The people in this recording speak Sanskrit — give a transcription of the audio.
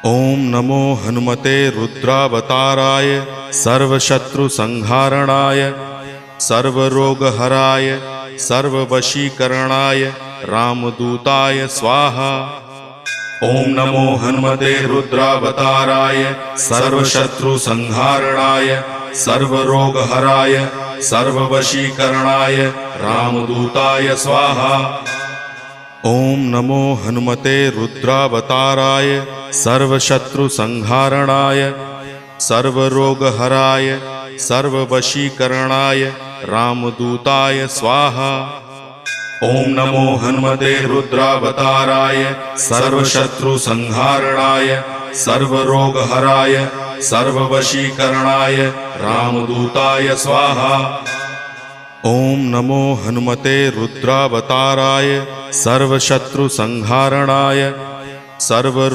ओम नमो हनुमते रुद्रावताराय सर्वशत्रुसंहारणाय सर्वरोगहराय सर्ववशीकरणाय रामदूताय स्वाहा। ओम नमो हनुमते रुद्रावताराय सर्वशत्रुसंहारणाय सर्वरोगहराय सर्ववशीकरणाय रामदूताय स्वाहा। ओम नमो हनुमते रुद्रावताराय सर्वशत्रुसंहारणाय सर्वरोगहराय सर्ववशीकरणाय रामदूताय स्वाहा। ओम नमो हनुमते रुद्रावताराय सर्वशत्रुसंहारणाय सर्वरोगहराय सर्ववशीकरणाय रामदूताय स्वाहा। ओम नमो हनुमते रुद्रावताराय सर्वशत्रुसंहारणाय सर्व